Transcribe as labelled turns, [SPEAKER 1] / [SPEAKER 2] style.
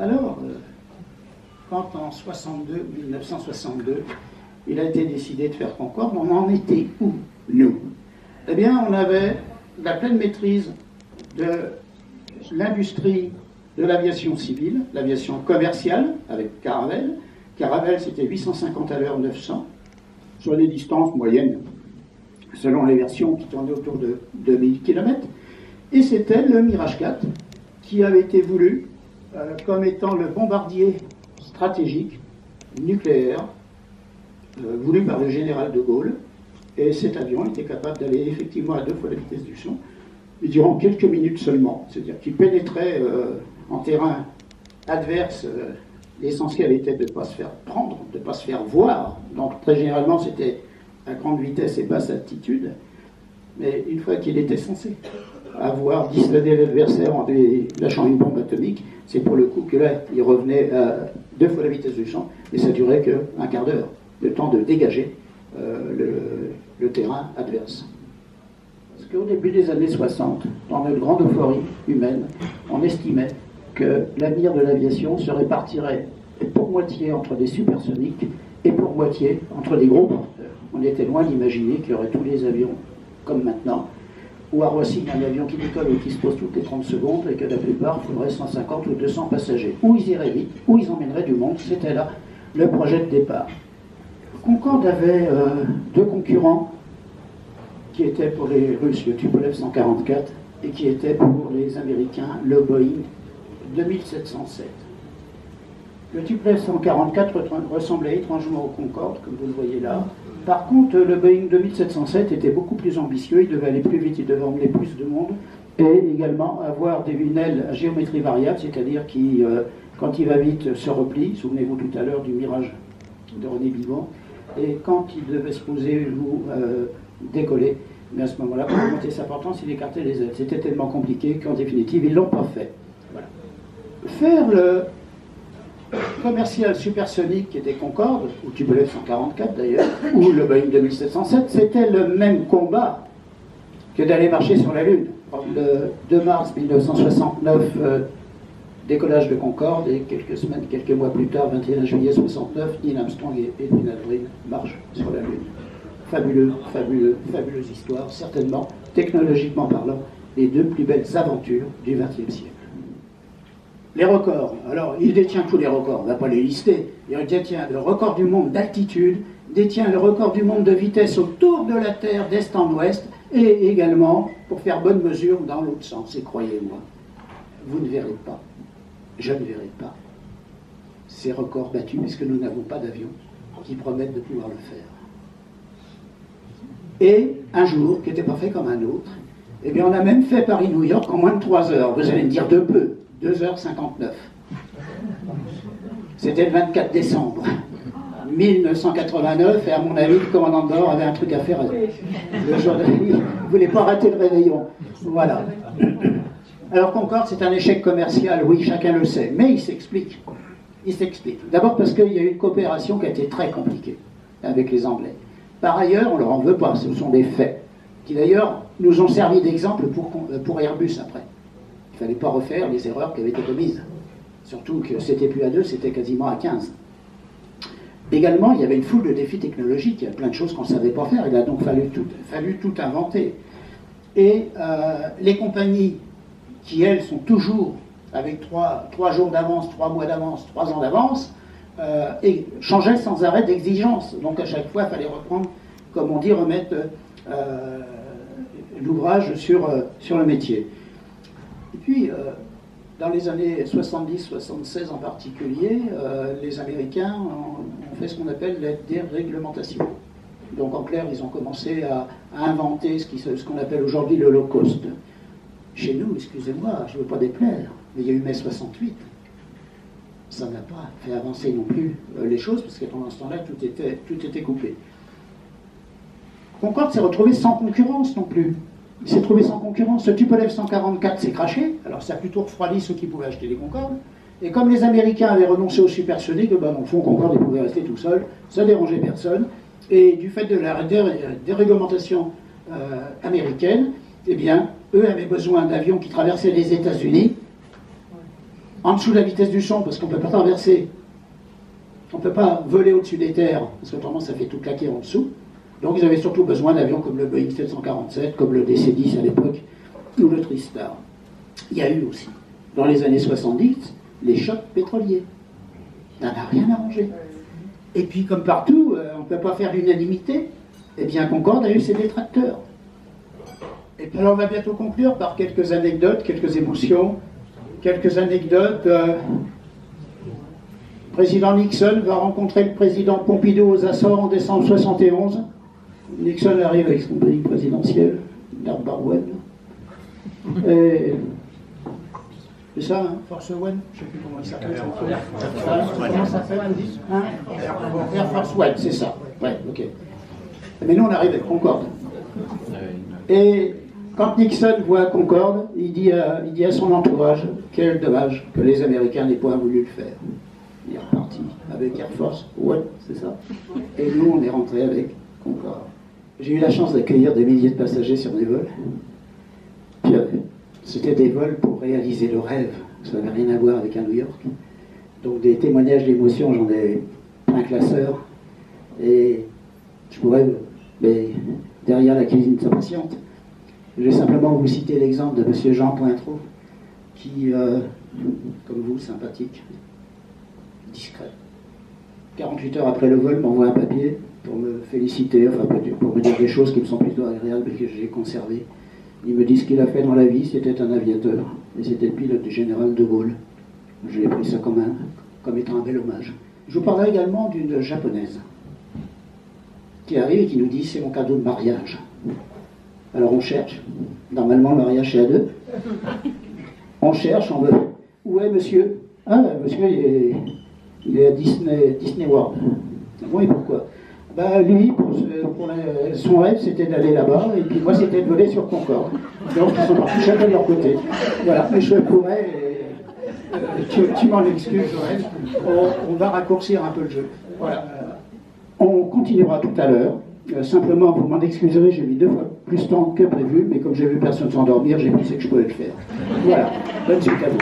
[SPEAKER 1] Alors, quand en 1962, il a été décidé de faire Concorde, on en était où, nous? Eh bien, on avait la pleine maîtrise de l'industrie de l'aviation civile, l'aviation commerciale, avec Caravelle. Caravelle, c'était 850 à l'heure, 900, sur des distances moyennes, selon les versions qui tournaient autour de 2000 km. Et c'était le Mirage 4, qui avait été voulu comme étant le bombardier stratégique nucléaire, voulu par le général de Gaulle. Et cet avion était capable d'aller effectivement à 2 fois la vitesse du son, et durant quelques minutes seulement. C'est-à-dire qu'il pénétrait en terrain adverse. L'essentiel était de ne pas se faire prendre, de ne pas se faire voir. Donc très généralement, c'était à grande vitesse et basse altitude. Mais une fois qu'il était censé avoir dissuadé l'adversaire en lui lâchant une bombe atomique, c'est pour le coup que là, il revenait à 2 fois la vitesse du son, et ça durait qu'un quart d'heure, le temps de dégager le terrain adverse. Parce qu'au début des années 60, dans une grande euphorie humaine, on estimait que l'avenir de l'aviation se répartirait pour moitié entre des supersoniques et pour moitié entre des gros porteurs. On était loin d'imaginer qu'il y aurait tous les avions comme maintenant, ou à Roissy, un avion qui décolle ou qui se pose toutes les 30 secondes et que la plupart faudrait 150 ou 200 passagers. Ou ils iraient vite, ou ils emmèneraient du monde. C'était là le projet de départ. Concorde avait 2 concurrents qui étaient pour les Russes le Tupolev 144 et qui étaient pour les Américains le Boeing 2707. Le Tupolev 144 ressemblait étrangement au Concorde, comme vous le voyez là. Par contre, le Boeing 2707 était beaucoup plus ambitieux, il devait aller plus vite, il devait emmener plus de monde, et également avoir une aile à géométrie variable, c'est-à-dire qui, quand il va vite, se replie. Souvenez-vous tout à l'heure du Mirage de René Bigon. Et quand il devait se poser ou décoller, mais à ce moment-là, pour augmenter sa portance, il écartait les ailes. C'était tellement compliqué qu'en définitive, ils ne l'ont pas fait. Voilà. Faire le commercial supersonique qui était Concorde, ou Tupolev 144 d'ailleurs, ou le Boeing 2707, c'était le même combat que d'aller marcher sur la Lune. Le 2 mars 1969, décollage de Concorde, et quelques mois plus tard, 21 juillet 69, Neil Armstrong et Edwin Aldrin marchent sur la Lune. Fabuleuse histoire, certainement, technologiquement parlant, les 2 plus belles aventures du XXe siècle. Les records. Alors, il détient tous les records, on ne va pas les lister. Il détient le record du monde d'altitude, détient le record du monde de vitesse autour de la Terre d'est en ouest, et également, pour faire bonne mesure, dans l'autre sens. Et croyez-moi, vous ne verrez pas, je ne verrai pas, ces records battus, puisque nous n'avons pas d'avion qui promettent de pouvoir le faire. Et un jour, qui était parfait comme un autre, eh bien, on a même fait Paris-New York en moins de 3 heures. Vous allez me dire de peu. 2h59. C'était le 24 décembre 1989, et à mon avis, le commandant de bord avait un truc à faire. Le jour de il ne voulait pas rater le réveillon. Voilà. Alors Concorde, c'est un échec commercial, oui, chacun le sait, mais il s'explique. Il s'explique. D'abord parce qu'il y a eu une coopération qui a été très compliquée avec les Anglais. Par ailleurs, on ne leur en veut pas, ce sont des faits, qui d'ailleurs nous ont servi d'exemple pour Airbus après. Il ne fallait pas refaire les erreurs qui avaient été commises. Surtout que c'était plus à 2, c'était quasiment à 15. Également, il y avait une foule de défis technologiques, il y a plein de choses qu'on ne savait pas faire, il a donc fallu tout inventer. Et les compagnies qui, elles, sont toujours avec 3 jours d'avance, 3 mois d'avance, 3 ans d'avance, et changeaient sans arrêt d'exigence. Donc à chaque fois, il fallait reprendre, comme on dit, remettre l'ouvrage sur le métier. Et puis, dans les années 70-76 en particulier, les Américains ont fait ce qu'on appelle la déréglementation. Donc en clair, ils ont commencé à inventer ce qu'on appelle aujourd'hui le low cost. Chez nous, excusez-moi, je ne veux pas déplaire, mais il y a eu mai 68. Ça n'a pas fait avancer non plus les choses, parce que pendant ce temps-là, tout était coupé. Concorde s'est retrouvé sans concurrence non plus. Il s'est trouvé sans concurrence. Ce Tupolev 144 s'est craché, alors ça a plutôt refroidi ceux qui pouvaient acheter les Concorde. Et comme les Américains avaient renoncé au supersonique, ben, dans le fond, Concorde il pouvait rester tout seul, ça ne dérangeait personne. Et du fait de la déréglementation américaine, eh bien, eux avaient besoin d'avions qui traversaient les États-Unis en dessous de la vitesse du son, parce qu'on ne peut pas traverser. On ne peut pas voler au-dessus des terres, parce que autrement ça fait tout claquer en dessous. Donc ils avaient surtout besoin d'avions comme le Boeing 747, comme le DC-10 à l'époque, ou le TriStar. Il y a eu aussi, dans les années 70, les chocs pétroliers. Ça n'a rien arrangé. Et puis, comme partout, on ne peut pas faire l'unanimité. Eh bien, Concorde a eu ses détracteurs. Et puis, alors, on va bientôt conclure par quelques anecdotes, quelques émotions, quelques anecdotes. Le président Nixon va rencontrer le président Pompidou aux Açores en décembre 71. Nixon arrive avec son pays présidentiel, l'Air Barwen. Et c'est ça, hein, Force One, je ne sais plus comment il s'appelle. Comment ça s'appelle, vous dites, hein, Air Force One, c'est ça. Ouais, ok. Mais nous, on arrive avec Concorde. Et quand Nixon voit Concorde, il dit à son entourage, quel dommage que les Américains n'aient pas voulu le faire. Il est reparti avec Air Force One, c'est ça. Et nous, on est rentré avec Concorde. J'ai eu la chance d'accueillir des milliers de passagers sur des vols. Puis, c'était des vols pour réaliser le rêve. Ça n'avait rien à voir avec un New York. Donc des témoignages d'émotion, j'en ai plein classeur. Et je pourrais, mais derrière la cuisine s'impatiente, je vais simplement vous citer l'exemple de M. Jean Pointreau, qui, comme vous, sympathique, discret. 48 heures après le vol, m'envoie un papier pour me féliciter, enfin pour me dire des choses qui me sont plutôt agréables et que j'ai conservées. Il me dit ce qu'il a fait dans la vie, c'était un aviateur, et c'était le pilote du général de Gaulle. J'ai pris ça comme étant un bel hommage. Je vous parlerai également d'une japonaise qui arrive et qui nous dit c'est mon cadeau de mariage. Alors on cherche, normalement le mariage c'est à deux. On cherche, on veut. Où est monsieur? Ah, monsieur il est à Disney World. Oui, pourquoi? Bah, lui, son rêve, c'était d'aller là-bas, et puis moi, c'était de voler sur Concorde. Donc, ils sont partis chacun de leur côté. Voilà, mais je pourrais, tu m'en excuses, Joël, on va raccourcir un peu le jeu. Voilà. On continuera tout à l'heure. Simplement, vous m'en excuserez, j'ai mis 2 fois plus de temps que prévu, mais comme j'ai vu personne s'endormir, j'ai pensé que je pouvais le faire. Voilà, bonne suite à vous.